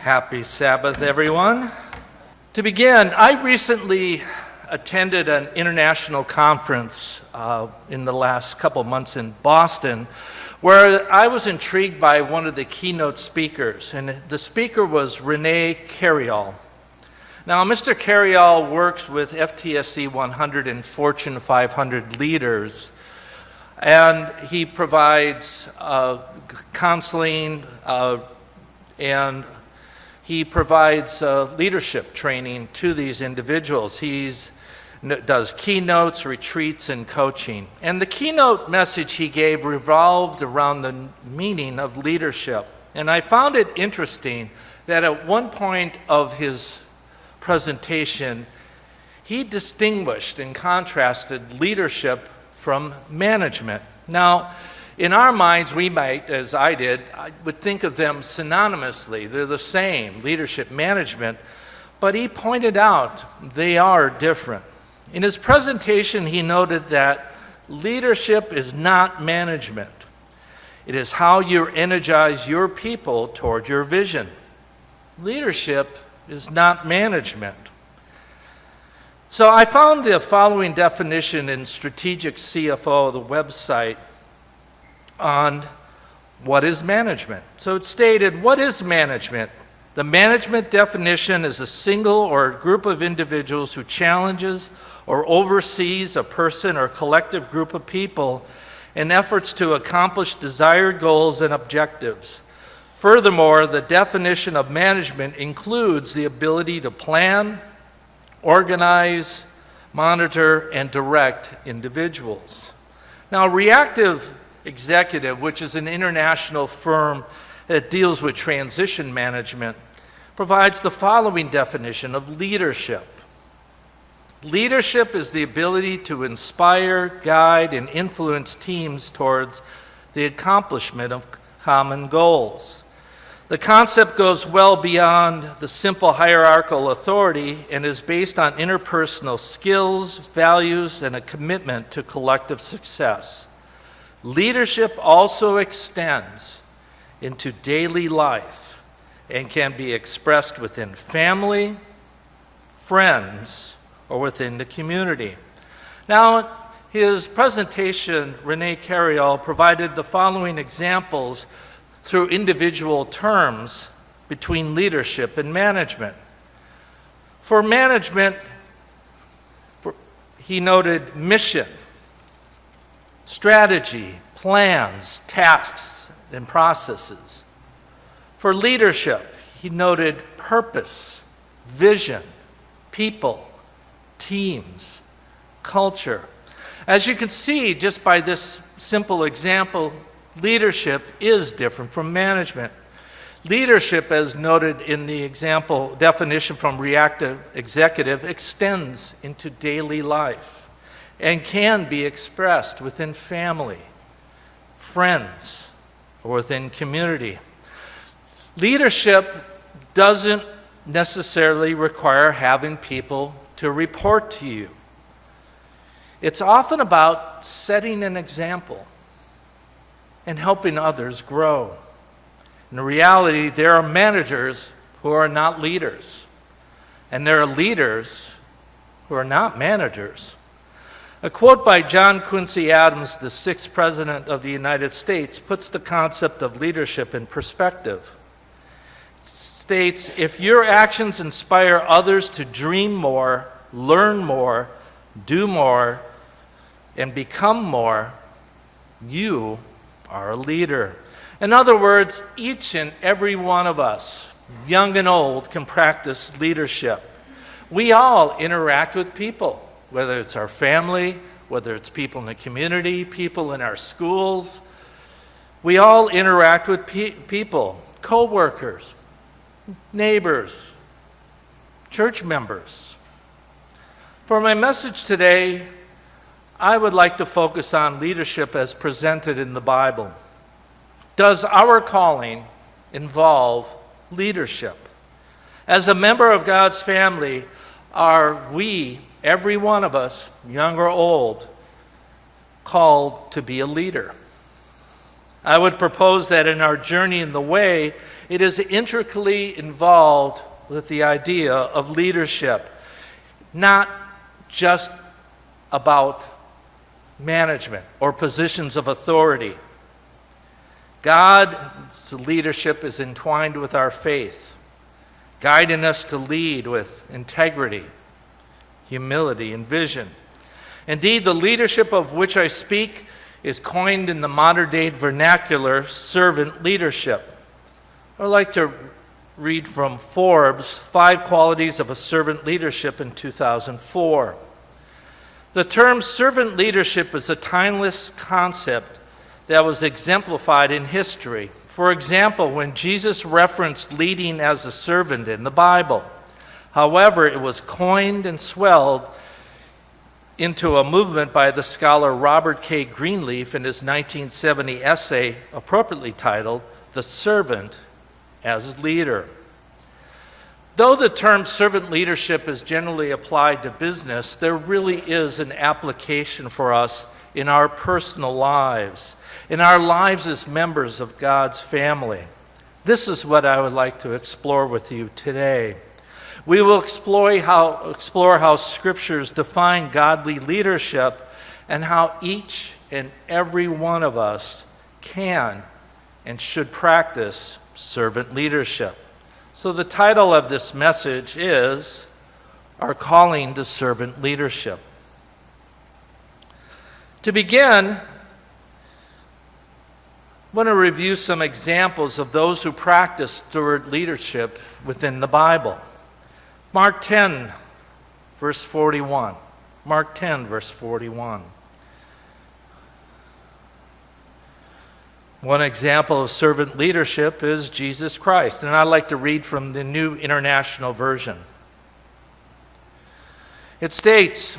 Happy Sabbath, everyone. To begin, I recently attended an international conference in the last couple months in Boston, where I was intrigued by one of the keynote speakers, and the speaker was Rene Carriol. Now, Mr. Carriol works with FTSE 100 and Fortune 500 leaders, and he provides counseling and he provides leadership training to these individuals. He does keynotes, retreats, and coaching. And the keynote message he gave revolved around the meaning of leadership. And I found it interesting that at one point of his presentation, he distinguished and contrasted leadership from management. Now, in our minds, we might, as I did, I would think of them synonymously. They're the same, leadership, management, but he pointed out they are different. In his presentation, he noted that leadership is not management. It is how you energize your people toward your vision. Leadership is not management. So I found the following definition in Strategic CFO, the website, on what is management. So it stated, what is management? The management definition is a single or group of individuals who challenges or oversees a person or collective group of people in efforts to accomplish desired goals and objectives. Furthermore, the definition of management includes the ability to plan, organize, monitor, and direct individuals. Now, Reactive Executive, which is an international firm that deals with transition management, provides the following definition of leadership. Leadership is the ability to inspire, guide, and influence teams towards the accomplishment of common goals. The concept goes well beyond the simple hierarchical authority and is based on interpersonal skills, values, and a commitment to collective success. Leadership also extends into daily life and can be expressed within family, friends, or within the community. Now, his presentation, Rene Carriol, provided the following examples through individual terms between leadership and management. For management, he noted mission, strategy, plans, tasks, and processes. For leadership, he noted purpose, vision, people, teams, culture. As you can see, just by this simple example, leadership is different from management. Leadership, as noted in the example definition from Reactive Executive, extends into daily life and can be expressed within family, friends, or within community. Leadership doesn't necessarily require having people to report to you. It's often about setting an example and helping others grow. In reality, there are managers who are not leaders, and there are leaders who are not managers. A quote by John Quincy Adams, the 6th President of the United States, puts the concept of leadership in perspective. It states, if your actions inspire others to dream more, learn more, do more, and become more, you are a leader. In other words, each and every one of us, young and old, can practice leadership. We all interact with people, whether it's our family, whether it's people in the community, people in our schools. We all interact with people, co-workers, neighbors, church members. For my message today, I would like to focus on leadership as presented in the Bible. Does our calling involve leadership? As a member of God's family, are we, every one of us, young or old, called to be a leader? I would propose that in our journey in the way, it is intricately involved with the idea of leadership, not just about management or positions of authority. God's leadership is entwined with our faith, guiding us to lead with integrity, humility, and vision. Indeed, the leadership of which I speak is coined in the modern-day vernacular servant leadership. I'd like to read from Forbes' 5 Qualities of a Servant Leadership in 2004. The term servant leadership is a timeless concept that was exemplified in history. For example, when Jesus referenced leading as a servant in the Bible. However, it was coined and swelled into a movement by the scholar Robert K. Greenleaf in his 1970 essay appropriately titled, "The Servant as Leader." Though the term servant leadership is generally applied to business, there really is an application for us in our personal lives, in our lives as members of God's family. This is what I would like to explore with you today. We will explore how scriptures define godly leadership and how each and every one of us can and should practice servant leadership. So the title of this message is Our Calling to Servant Leadership. To begin, I want to review some examples of those who practice steward leadership within the Bible. Mark 10, verse 41. Mark 10, verse 41. One example of servant leadership is Jesus Christ, and I'd like to read from the New International Version. It states,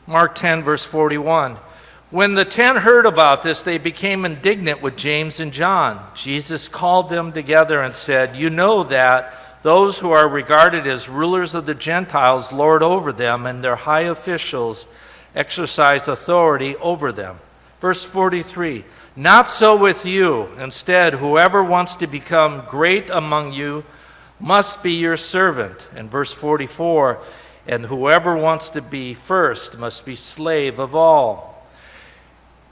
Mark 10, verse 41, "When the 10 heard about this, they became indignant with James and John. Jesus called them together and said, 'You know that those who are regarded as rulers of the Gentiles lord over them, and their high officials exercise authority over them.' Verse 43, 'Not so with you. Instead, whoever wants to become great among you must be your servant.' And verse 44, 'And whoever wants to be first must be slave of all.'"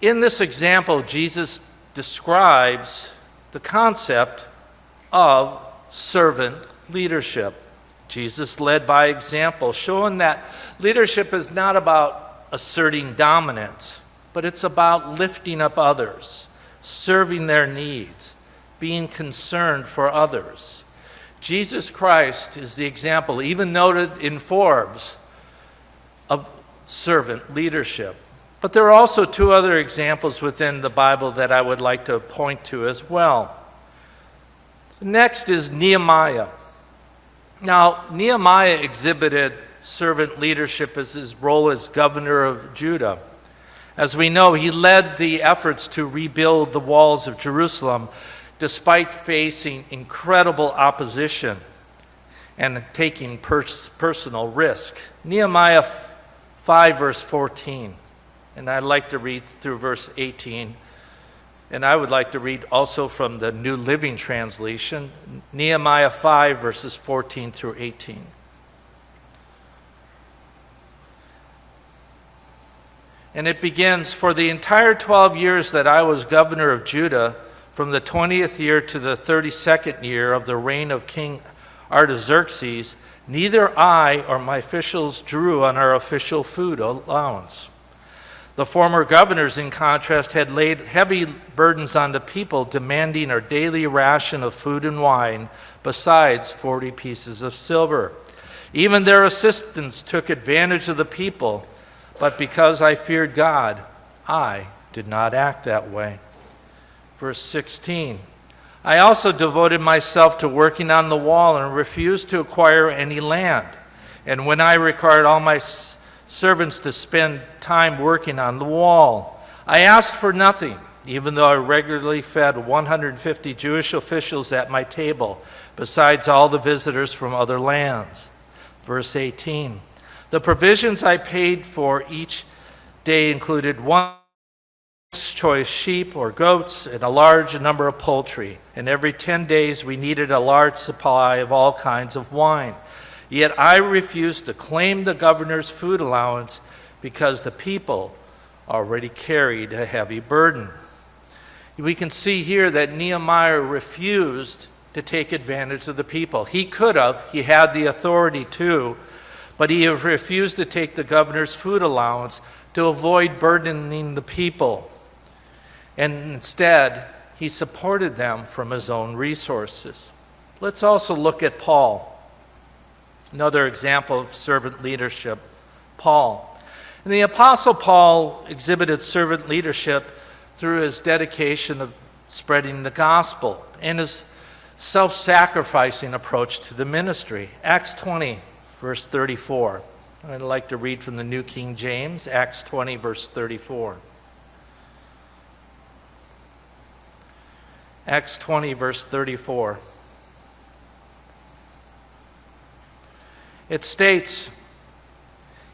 In this example, Jesus describes the concept of servant leadership. Jesus led by example, showing that leadership is not about asserting dominance, but it's about lifting up others, serving their needs, being concerned for others. Jesus Christ is the example, even noted in Forbes, of servant leadership. But there are also 2 other examples within the Bible that I would like to point to as well. Next is Nehemiah. Now, Nehemiah exhibited servant leadership as his role as governor of Judah. As we know, he led the efforts to rebuild the walls of Jerusalem despite facing incredible opposition and taking personal risk. Nehemiah 5, verse 14. And I'd like to read through verse 18. And I would like to read also from the New Living Translation, Nehemiah 5, verses 14 through 18. And it begins, "For the entire 12 years that I was governor of Judah, from the 20th year to the 32nd year of the reign of King Artaxerxes, neither I or my officials drew on our official food allowance. The former governors, in contrast, had laid heavy burdens on the people, demanding our daily ration of food and wine, besides 40 pieces of silver. Even their assistants took advantage of the people, but because I feared God, I did not act that way." Verse 16, "I also devoted myself to working on the wall and refused to acquire any land. And when I required all my servants to spend time working on the wall, I asked for nothing, even though I regularly fed 150 Jewish officials at my table, besides all the visitors from other lands." Verse 18, "The provisions I paid for each day included one choice sheep or goats and a large number of poultry. And every 10 days we needed a large supply of all kinds of wine. Yet I refused to claim the governor's food allowance because the people already carried a heavy burden. We can see here that Nehemiah refused to take advantage of the people. He could have, he had the authority to, but he refused to take the governor's food allowance to avoid burdening the people. And instead, he supported them from his own resources. Let's also look at Paul, another example of servant leadership. Paul. And the Apostle Paul exhibited servant leadership through his dedication of spreading the gospel and his self-sacrificing approach to the ministry. Acts 20, verse 34. I'd like to read from the New King James, Acts 20, verse 34. Acts 20, verse 34. It states,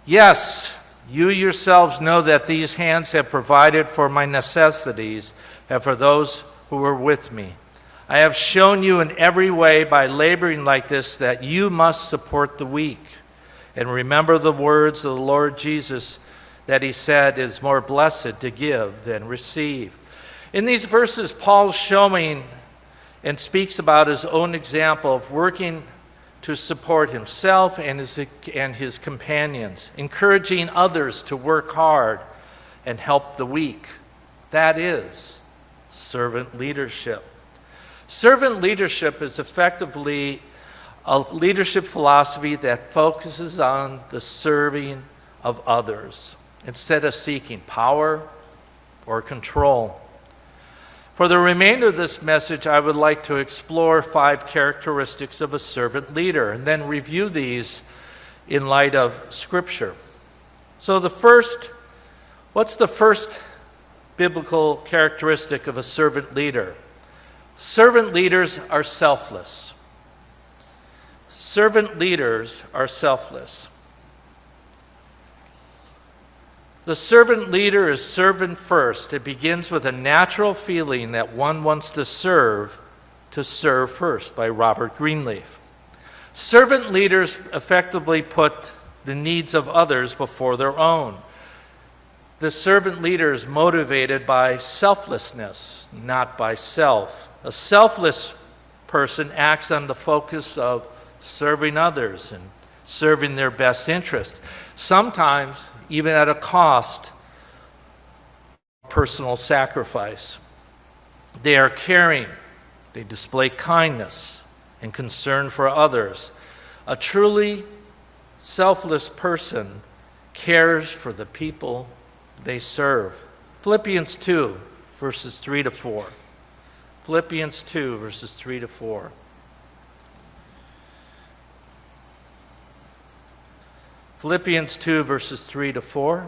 "Yes, you yourselves know that these hands have provided for my necessities and for those who were with me. I have shown you in every way by laboring like this that you must support the weak. And remember the words of the Lord Jesus that he said, 'It is more blessed to give than receive.'" In these verses, Paul's showing and speaks about his own example of working to support himself and his companions, encouraging others to work hard and help the weak. That is servant leadership. Servant leadership is effectively a leadership philosophy that focuses on the serving of others instead of seeking power or control. For the remainder of this message, I would like to explore 5 characteristics of a servant leader and then review these in light of Scripture. So what's the first biblical characteristic of a servant leader? Servant leaders are selfless. Servant leaders are selfless. The servant leader is servant first. It begins with a natural feeling that one wants to serve first, by Robert Greenleaf. Servant leaders effectively put the needs of others before their own. The servant leader is motivated by selflessness, not by self. A selfless person acts on the focus of serving others and serving their best interest, sometimes even at a cost of personal sacrifice. They are caring. They display kindness and concern for others. A truly selfless person cares for the people they serve. Philippians 2, verses 3 to 4. Philippians 2, verses 3 to 4. Philippians 2, verses 3 to 4.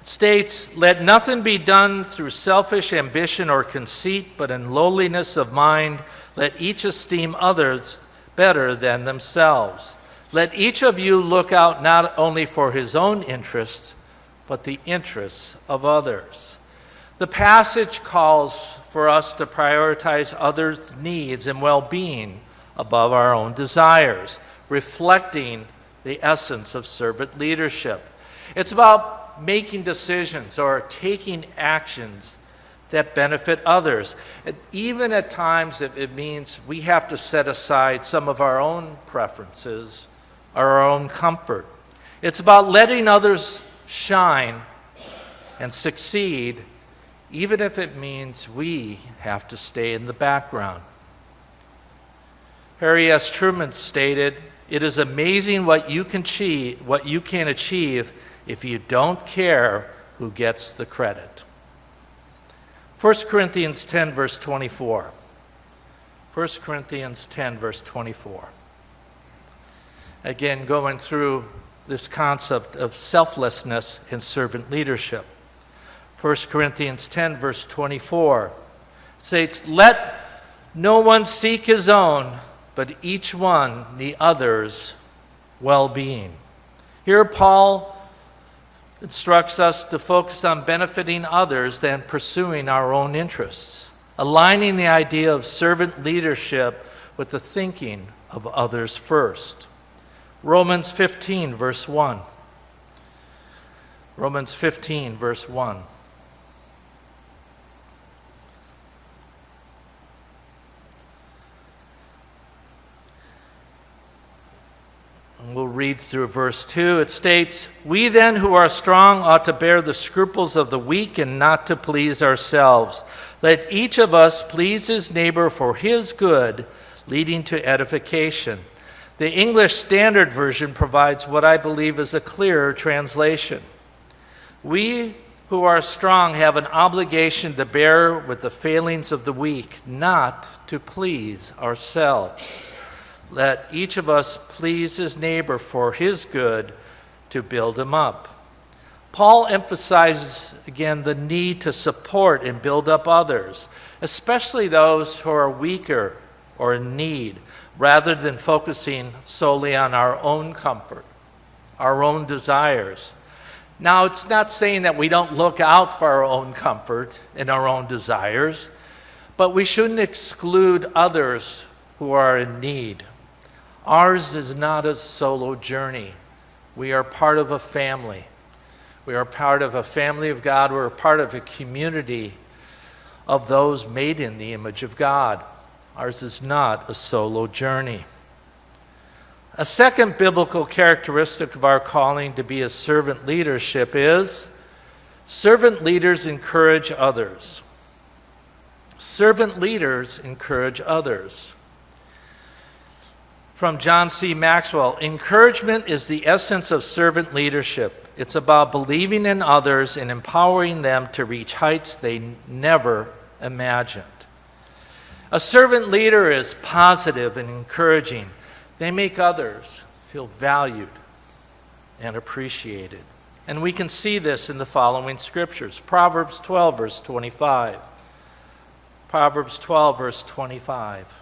It states, "Let nothing be done through selfish ambition or conceit, but in lowliness of mind, let each esteem others better than themselves. Let each of you look out not only for his own interests, but the interests of others." The passage calls for us to prioritize others' needs and well-being above our own desires, reflecting the essence of servant leadership. It's about making decisions or taking actions that benefit others. And even at times, it means we have to set aside some of our own preferences or our own comfort. It's about letting others shine and succeed, even if it means we have to stay in the background. Harry S. Truman stated, "It is amazing what you can achieve if you don't care who gets the credit." 1 Corinthians 10, verse 24. 1 Corinthians 10, verse 24. Again, going through this concept of selflessness in servant leadership. 1 Corinthians 10, verse 24 states, "Let no one seek his own, but each one the other's well-being." Here Paul instructs us to focus on benefiting others than pursuing our own interests, aligning the idea of servant leadership with the thinking of others first. Romans 15, verse 1. Romans 15, verse 1. And we'll read through verse 2. It states, "We then who are strong ought to bear the scruples of the weak and not to please ourselves. Let each of us please his neighbor for his good, leading to edification." The English Standard Version provides what I believe is a clearer translation. We who are strong have an obligation to bear with the failings of the weak, not to please ourselves. Let each of us please his neighbor for his good, to build him up. Paul emphasizes again the need to support and build up others, especially those who are weaker or in need, rather than focusing solely on our own comfort, our own desires. Now, it's not saying that we don't look out for our own comfort and our own desires, but we shouldn't exclude others who are in need. Ours is not a solo journey. We are part of a family. We are part of a family of God. We're part of a community of those made in the image of God. Ours is not a solo journey. A second biblical characteristic of our calling to be a servant leadership is servant leaders encourage others. Servant leaders encourage others. From John C. Maxwell, encouragement is the essence of servant leadership. It's about believing in others and empowering them to reach heights they never imagined. A servant leader is positive and encouraging. They make others feel valued and appreciated. And we can see this in the following scriptures. Proverbs 12, verse 25. Proverbs 12, verse 25.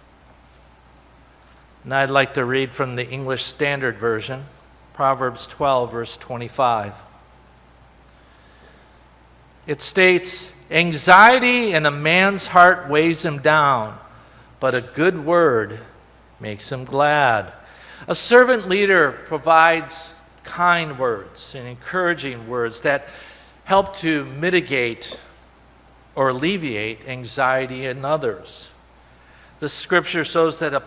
And I'd like to read from the English Standard Version, Proverbs 12, verse 25. It states, "Anxiety in a man's heart weighs him down, but a good word makes him glad." A servant leader provides kind words and encouraging words that help to mitigate or alleviate anxiety in others. The scripture shows that a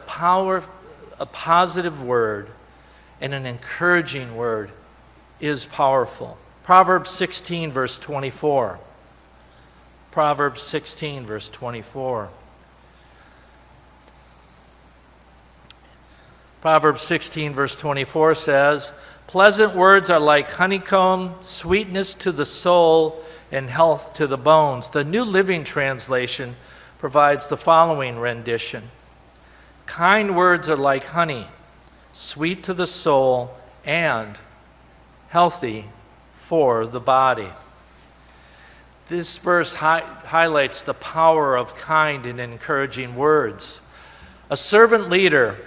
positive word and an encouraging word is powerful. Proverbs 16, verse 24. Proverbs 16, verse 24. Proverbs 16, verse 24 says, "Pleasant words are like honeycomb, sweetness to the soul, and health to the bones." The New Living Translation provides the following rendition. "Kind words are like honey, sweet to the soul, and healthy for the body." This verse highlights the power of kind and encouraging words. A servant leader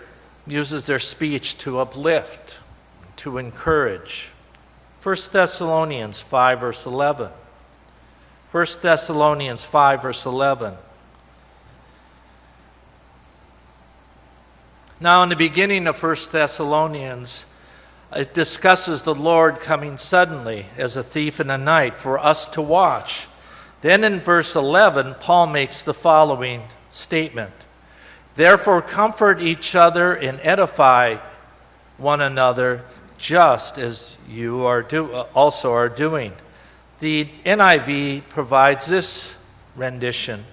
uses their speech to uplift, to encourage. 1 Thessalonians 5, verse 11. 1 Thessalonians 5, verse 11. Now, in the beginning of 1 Thessalonians, it discusses the Lord coming suddenly as a thief in the night for us to watch. Then in verse 11, Paul makes the following statement. "Therefore comfort each other and edify one another, just as you also are doing." The NIV provides this rendition.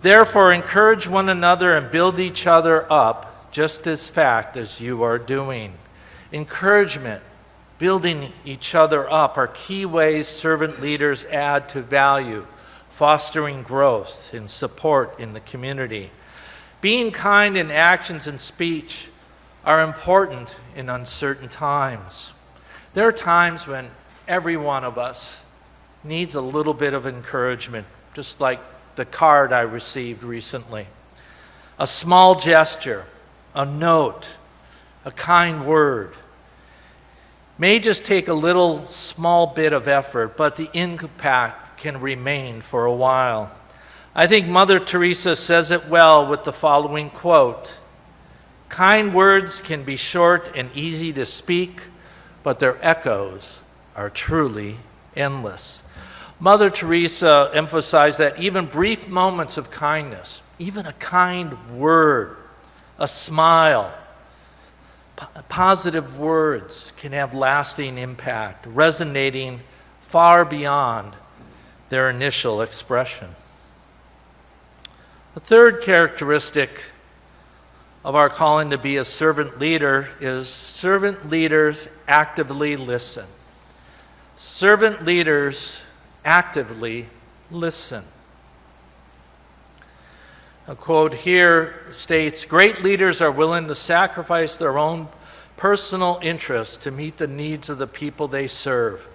"Therefore encourage one another and build each other up, just as fast as you are doing." Encouragement, building each other up are key ways servant leaders add to value, fostering growth and support in the community. Being kind in actions and speech are important in uncertain times. There are times when every one of us needs a little bit of encouragement, just like the card I received recently. A small gesture, a note, a kind word may just take a little small bit of effort, but the impact can remain for a while. I think Mother Teresa says it well with the following quote: "Kind words can be short and easy to speak, but their echoes are truly endless." Mother Teresa emphasized that even brief moments of kindness, even a kind word, a smile, positive words can have lasting impact, resonating far beyond their initial expression. The third characteristic of our calling to be a servant leader is servant leaders actively listen. Servant leaders actively listen. A quote here states, "Great leaders are willing to sacrifice their own personal interests to meet the needs of the people they serve.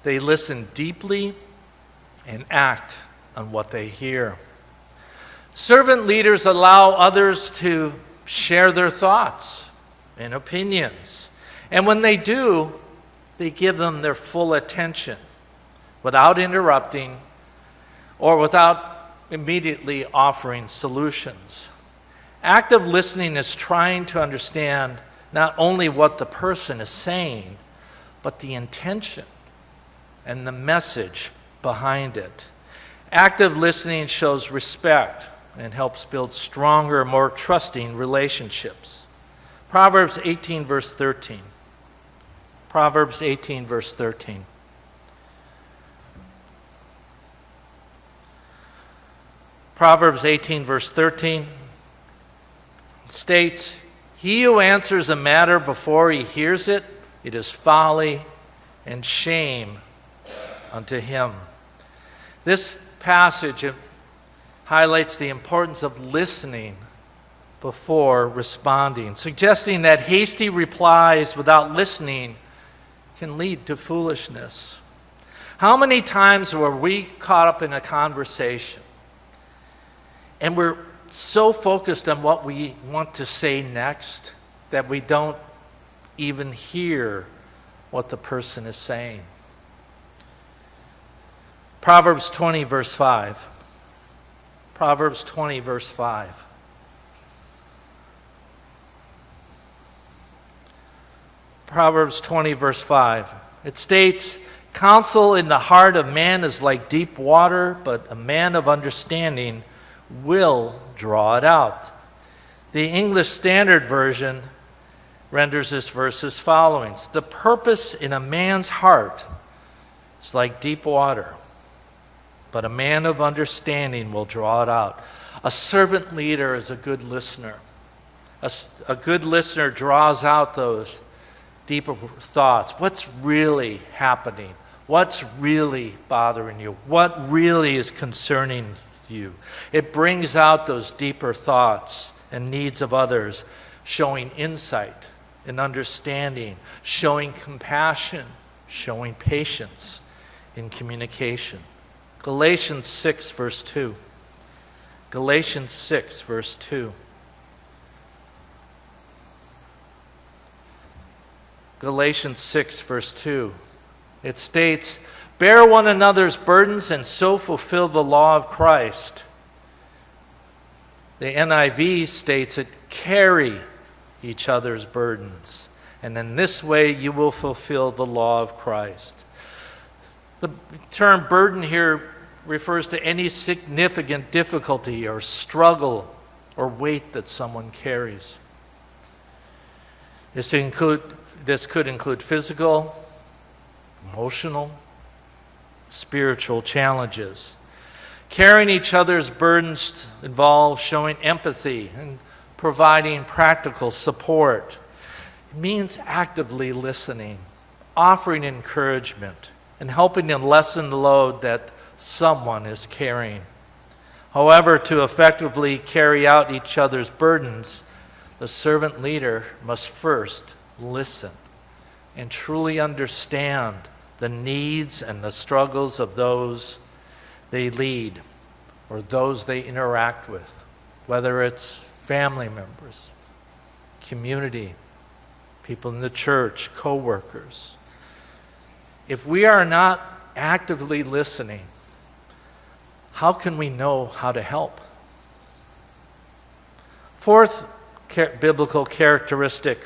They listen deeply and act on what they hear." Servant leaders allow others to share their thoughts and opinions. And when they do, they give them their full attention without interrupting or without immediately offering solutions. Active listening is trying to understand not only what the person is saying, but the intention and the message behind it. Active listening shows respect and helps build stronger, more trusting relationships. Proverbs 18, verse 13. Proverbs 18, verse 13. Proverbs 18, verse 13 states, "He who answers a matter before he hears it, it is folly and shame unto him." This passage highlights the importance of listening before responding, suggesting that hasty replies without listening can lead to foolishness. How many times were we caught up in a conversation and we're so focused on what we want to say next that we don't even hear what the person is saying? Proverbs 20, verse 5. Proverbs 20, verse 5. Proverbs 20, verse 5. It states, "Counsel in the heart of man is like deep water, but a man of understanding will draw it out." The English Standard Version renders this verse as following: "The purpose in a man's heart is like deep water, but a man of understanding will draw it out." A servant leader is a good listener. A good listener draws out those deeper thoughts. What's really happening? What's really bothering you? What really is concerning you? It brings out those deeper thoughts and needs of others, showing insight and understanding, showing compassion, showing patience in communication. Galatians 6, verse 2. Galatians 6, verse 2. Galatians 6, verse 2. It states, "Bear one another's burdens and so fulfill the law of Christ." The NIV states it, "Carry each other's burdens, and in this way you will fulfill the law of Christ." The term burden here refers to any significant difficulty or struggle or weight that someone carries. This could include physical, emotional, spiritual challenges. Carrying each other's burdens involves showing empathy and providing practical support. It means actively listening, offering encouragement, and helping to lessen the load that someone is carrying. However, to effectively carry out each other's burdens, the servant leader must first listen and truly understand the needs and the struggles of those they lead or those they interact with, whether it's family members, community, people in the church, co-workers. If we are not actively listening, how can we know how to help? Fourth biblical characteristic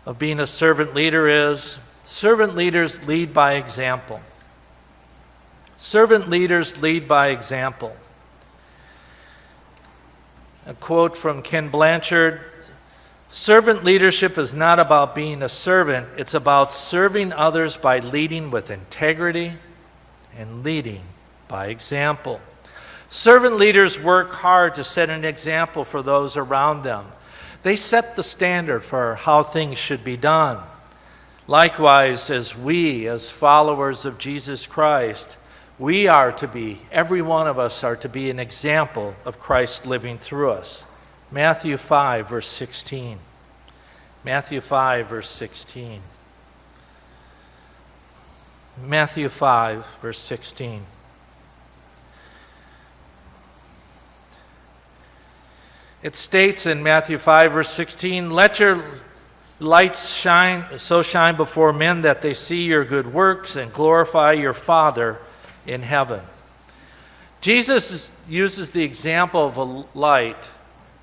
of being a servant leader is servant leaders lead by example. Servant leaders lead by example. A quote from Ken Blanchard: servant leadership is not about being a servant, it's about serving others by leading with integrity and leading by example. Servant leaders work hard to set an example for those around them. They set the standard for how things should be done. Likewise, as we, as followers of Jesus Christ, every one of us are to be an example of Christ living through us. Matthew 5, verse 16. Matthew 5, verse 16. Matthew 5, verse 16. It states in Matthew 5, verse 16, "Let your lights shine before men that they see your good works and glorify your Father in heaven." Jesus uses the example of a light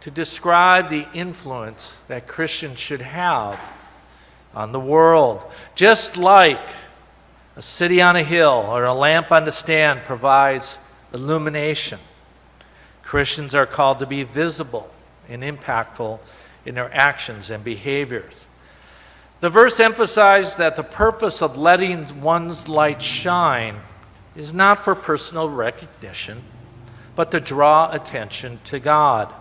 to describe the influence that Christians should have on the world. Just like a city on a hill or a lamp on the stand provides illumination, Christians are called to be visible and impactful in their actions and behaviors. The verse emphasized that the purpose of letting one's light shine is not for personal recognition, but to draw attention to God.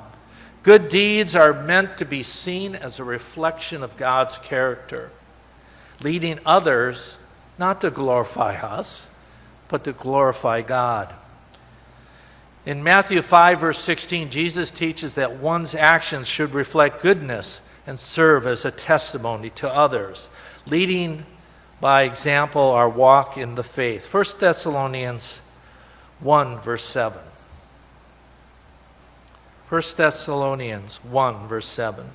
Good deeds are meant to be seen as a reflection of God's character, leading others not to glorify us, but to glorify God. In Matthew 5, verse 16, Jesus teaches that one's actions should reflect goodness and serve as a testimony to others, leading by example our walk in the faith. 1 Thessalonians 1, verse 7. 1 Thessalonians 1, verse 7.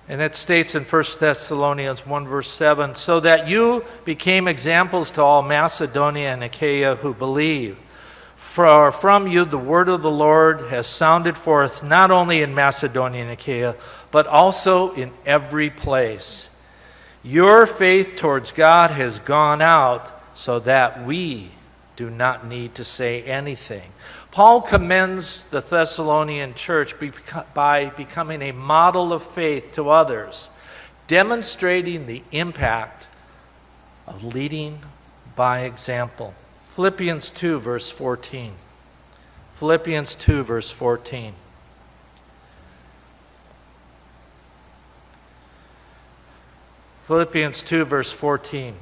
And it states in 1 Thessalonians 1, verse 7, "So that you became examples to all Macedonia and Achaia who believe. For from you the word of the Lord has sounded forth not only in Macedonia and Achaia, but also in every place. Your faith towards God has gone out so that we do not need to say anything." Paul commends the Thessalonian church by becoming a model of faith to others, demonstrating the impact of leading by example. Philippians 2, verse 14. Philippians 2, verse 14. Philippians 2, verse 14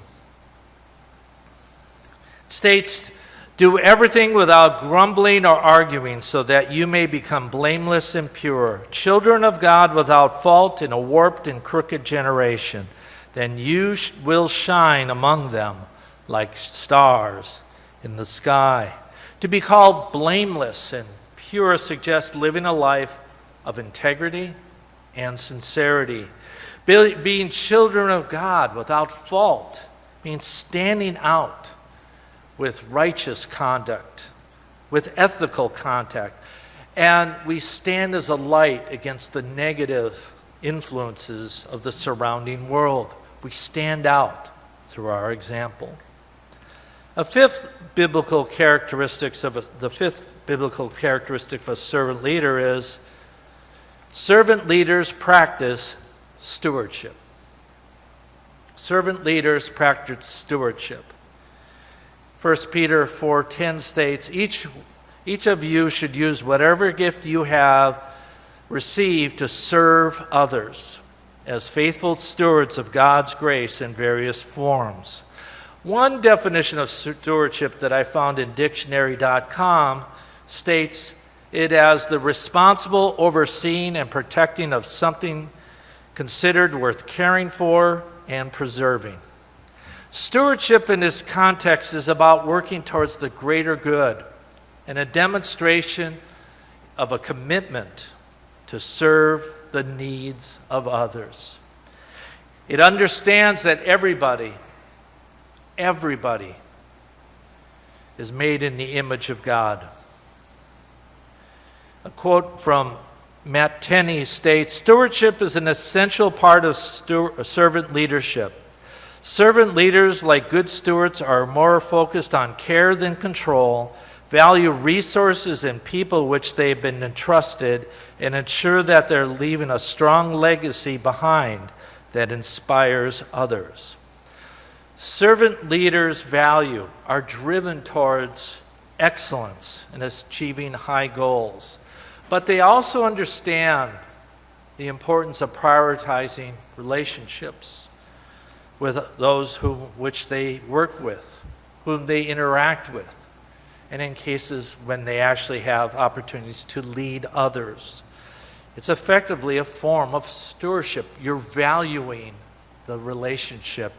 states, "Do everything without grumbling or arguing, so that you may become blameless and pure, children of God without fault in a warped and crooked generation. Then you will shine among them like stars in the sky." To be called blameless and pure suggests living a life of integrity and sincerity. Being children of God without fault means standing out with righteous conduct, with ethical conduct, and we stand as a light against the negative influences of the surrounding world. We stand out through our example. The fifth biblical characteristic of a servant leader is servant leaders practice stewardship. Servant leaders practice stewardship. 1 Peter 4:10 states, each of you should use whatever gift you have received to serve others as faithful stewards of God's grace in various forms. One definition of stewardship that I found in dictionary.com states it as the responsible overseeing and protecting of something considered worth caring for and preserving. Stewardship in this context is about working towards the greater good and a demonstration of a commitment to serve the needs of others. It understands that everybody is made in the image of God. A quote from Matt Tenney states, "Stewardship is an essential part of servant leadership. Servant leaders, like good stewards, are more focused on care than control, value resources and people which they have been entrusted, and ensure that they're leaving a strong legacy behind that inspires others." Servant leaders' value are driven towards excellence and achieving high goals, but they also understand the importance of prioritizing relationships with those which they work with, whom they interact with, and in cases when they actually have opportunities to lead others. It's effectively a form of stewardship. You're valuing the relationship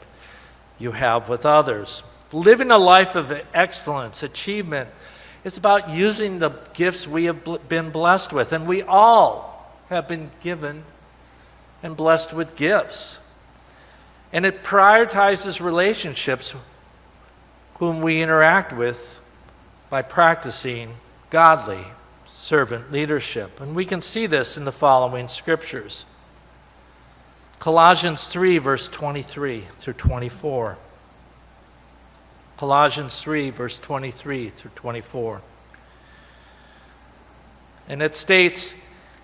you have with others. Living a life of excellence, achievement, is about using the gifts we have been blessed with. And we all have been given and blessed with gifts. And it prioritizes relationships whom we interact with by practicing godly servant leadership. And we can see this in the following scriptures. Colossians 3, verse 23 through 24. Colossians 3, verse 23 through 24. And it states,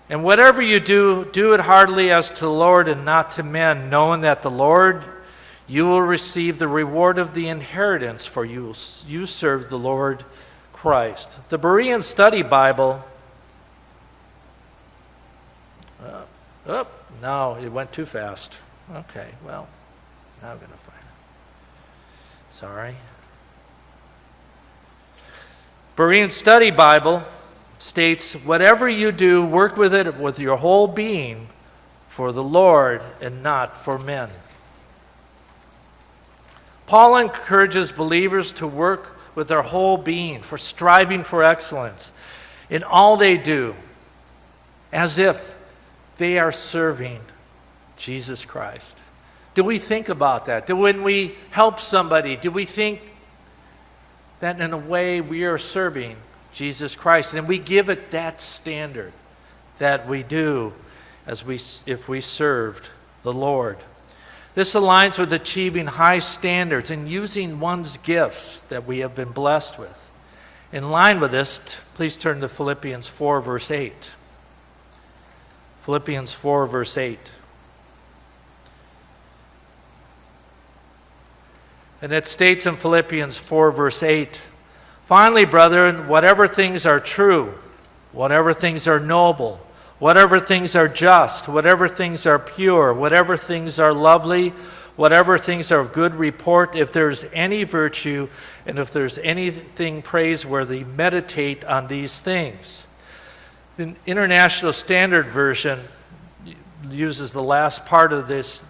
"And whatever you do, do it heartily as to the Lord and not to men, knowing that the Lord you will receive the reward of the inheritance, for you serve the Lord Christ." The Berean Study Bible, no, it went too fast. Okay, well, now I'm going to find it. Sorry. Berean Study Bible states, "Whatever you do, work with it with your whole being for the Lord and not for men." Paul encourages believers to work with their whole being for striving for excellence in all they do, as if they are serving Jesus Christ. Do we think about that? Do when we help somebody, do we think that in a way we are serving Jesus Christ? And we give it that standard that we do if we served the Lord. This aligns with achieving high standards and using one's gifts that we have been blessed with. In line with this, please turn to Philippians 4, verse 8. Philippians 4, verse 8. And it states in Philippians 4, verse 8, "Finally, brethren, whatever things are true, whatever things are noble, whatever things are just, whatever things are pure, whatever things are lovely, whatever things are of good report, if there's any virtue and if there's anything praiseworthy, meditate on these things." The International Standard Version uses the last part of this,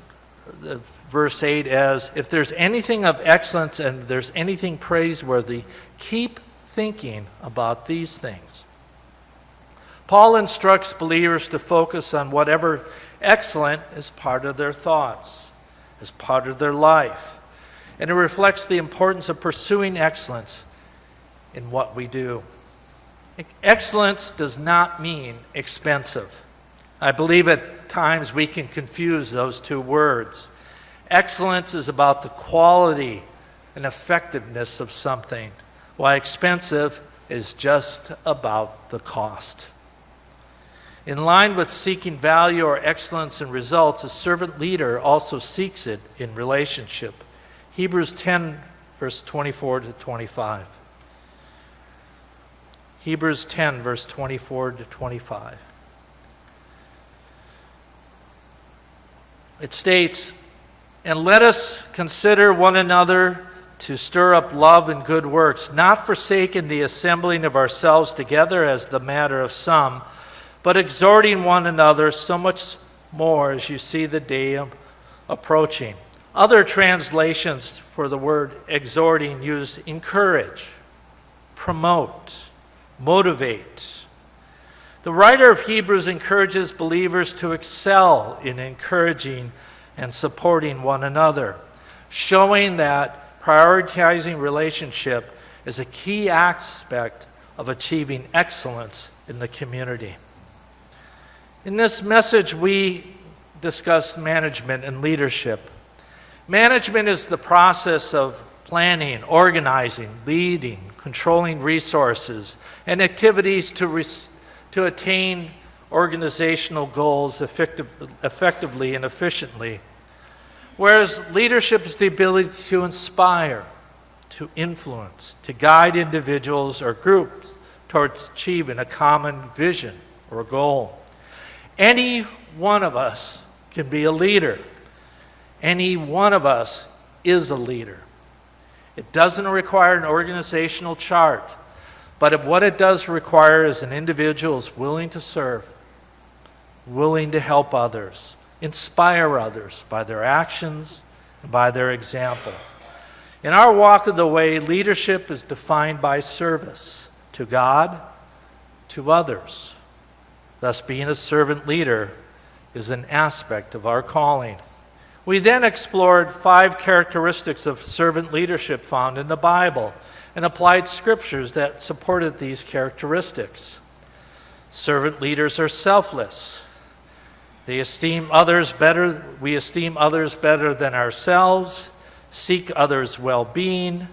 verse 8, as, "If there's anything of excellence and there's anything praiseworthy, keep thinking about these things." Paul instructs believers to focus on whatever excellent is part of their thoughts, as part of their life. And it reflects the importance of pursuing excellence in what we do. Excellence does not mean expensive. I believe at times we can confuse those two words. Excellence is about the quality and effectiveness of something, while expensive is just about the cost. In line with seeking value or excellence in results, a servant leader also seeks it in relationship. Hebrews 10, verse 24 to 25. Hebrews 10, verse 24 to 25. It states, "And let us consider one another to stir up love and good works, not forsaking the assembling of ourselves together as the matter of some, but exhorting one another, so much more as you see the day approaching." Other translations for the word exhorting use encourage, promote, motivate. The writer of Hebrews encourages believers to excel in encouraging and supporting one another, showing that prioritizing relationship is a key aspect of achieving excellence in the community. In this message, we discuss management and leadership. Management is the process of planning, organizing, leading, controlling resources and activities to attain organizational goals effectively and efficiently. Whereas leadership is the ability to inspire, to influence, to guide individuals or groups towards achieving a common vision or goal. Any one of us can be a leader. Any one of us is a leader. It doesn't require an organizational chart, but what it does require is an individual who's willing to serve, willing to help others, inspire others by their actions and by their example. In our walk of the way, leadership is defined by service to God, to others. Thus, being a servant leader is an aspect of our calling. We then explored 5 characteristics of servant leadership found in the Bible and applied scriptures that supported these characteristics. Servant leaders are selfless. We esteem others better than ourselves, seek others' well-being,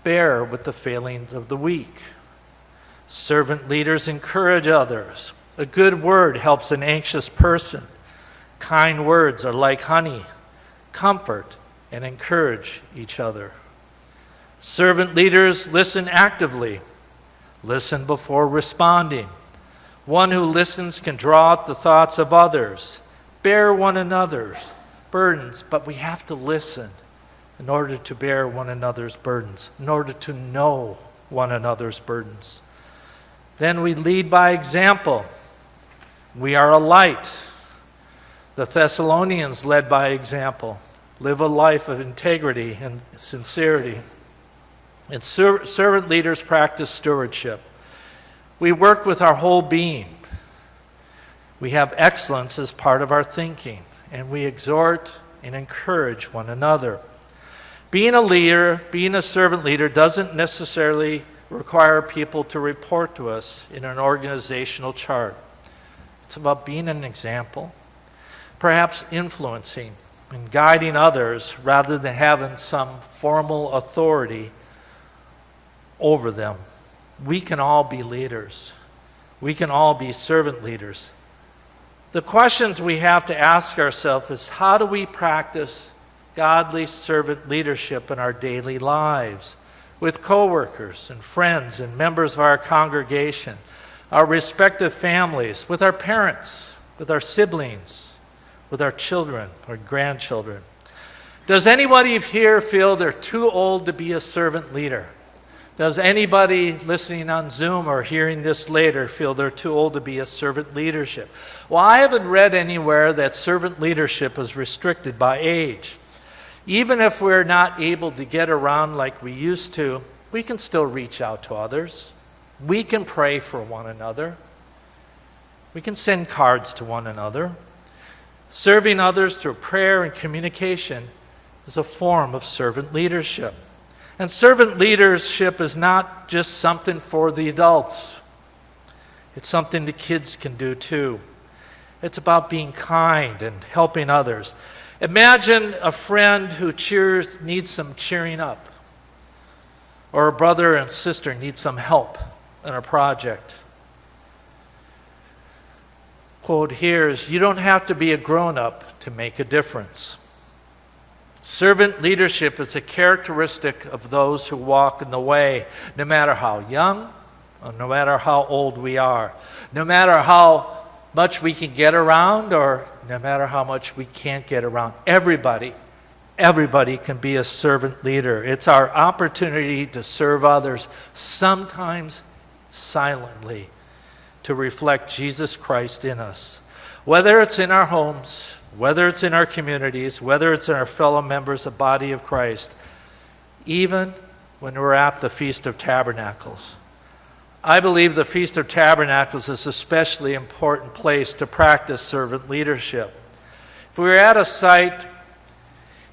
bear with the failings of the weak. Servant leaders encourage others. A good word helps an anxious person. Kind words are like honey, comfort and encourage each other. Servant leaders listen actively. Listen before responding. One who listens can draw out the thoughts of others. Bear one another's burdens, but we have to listen in order to bear one another's burdens, in order to know one another's burdens. Then we lead by example. We are a light. The Thessalonians led by example, live a life of integrity and sincerity. And servant leaders practice stewardship. We work with our whole being. We have excellence as part of our thinking, and we exhort and encourage one another. Being a leader, being a servant leader, doesn't necessarily require people to report to us in an organizational chart. It's about being an example, perhaps influencing and guiding others rather than having some formal authority over them. We can all be leaders. We can all be servant leaders. The questions we have to ask ourselves is, how do we practice godly servant leadership in our daily lives with coworkers and friends and members of our congregation, our respective families, with our parents, with our siblings, with our children or grandchildren? Does anybody here feel they're too old to be a servant leader? Does anybody listening on Zoom or hearing this later feel they're too old to be a servant leadership? Well, I haven't read anywhere that servant leadership is restricted by age. Even if we're not able to get around like we used to, we can still reach out to others. We can pray for one another. We can send cards to one another. Serving others through prayer and communication is a form of servant leadership. And servant leadership is not just something for the adults. It's something the kids can do too. It's about being kind and helping others. Imagine a friend who needs some cheering up, or a brother and sister need some help in a project. Quote here is, "You don't have to be a grown-up to make a difference." Servant leadership is a characteristic of those who walk in the way, no matter how young or no matter how old we are, no matter how much we can get around or no matter how much we can't get around. Everybody can be a servant leader. It's our opportunity to serve others, sometimes silently, to reflect Jesus Christ in us. Whether it's in our homes, whether it's in our communities, whether it's in our fellow members of the body of Christ, even when we're at the Feast of Tabernacles, I believe the Feast of Tabernacles is an especially important place to practice servant leadership. If we're at a site,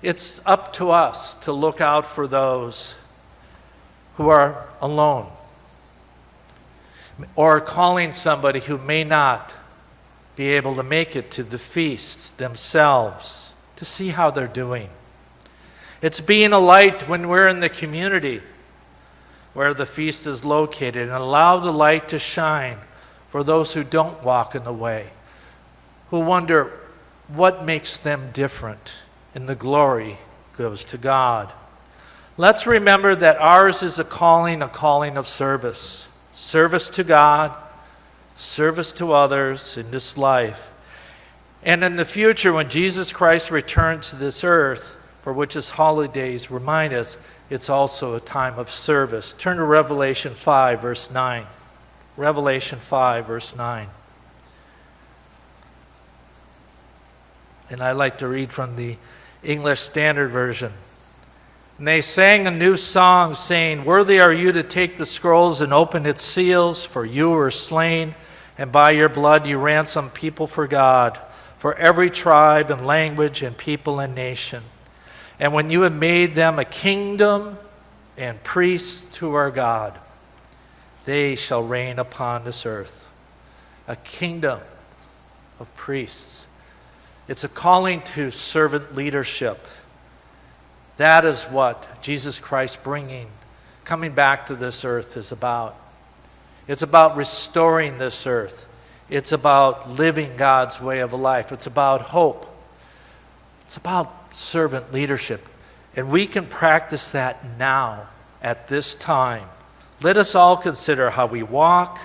it's up to us to look out for those who are alone, or calling somebody who may not be able to make it to the feasts themselves to see how they're doing. It's being a light when we're in the community where the feast is located, and allow the light to shine for those who don't walk in the way, who wonder what makes them different, and the glory goes to God. Let's remember that ours is a calling of service. Service to God, service to others in this life. And in the future, when Jesus Christ returns to this earth, for which his holidays remind us, it's also a time of service. Turn to Revelation 5, verse 9. Revelation 5, verse 9. And I like to read from the English Standard Version. And they sang a new song, saying, "Worthy are you to take the scrolls and open its seals, for you were slain, and by your blood you ransomed people for God, for every tribe and language and people and nation. And when you have made them a kingdom and priests to our God, they shall reign upon this earth." A kingdom of priests. It's a calling to servant leadership. That is what Jesus Christ coming back to this earth is about. It's about restoring this earth. It's about living God's way of life. It's about hope. It's about servant leadership. And we can practice that now, at this time. Let us all consider how we walk,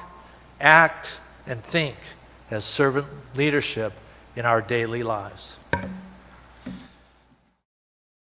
act, and think as servant leadership in our daily lives.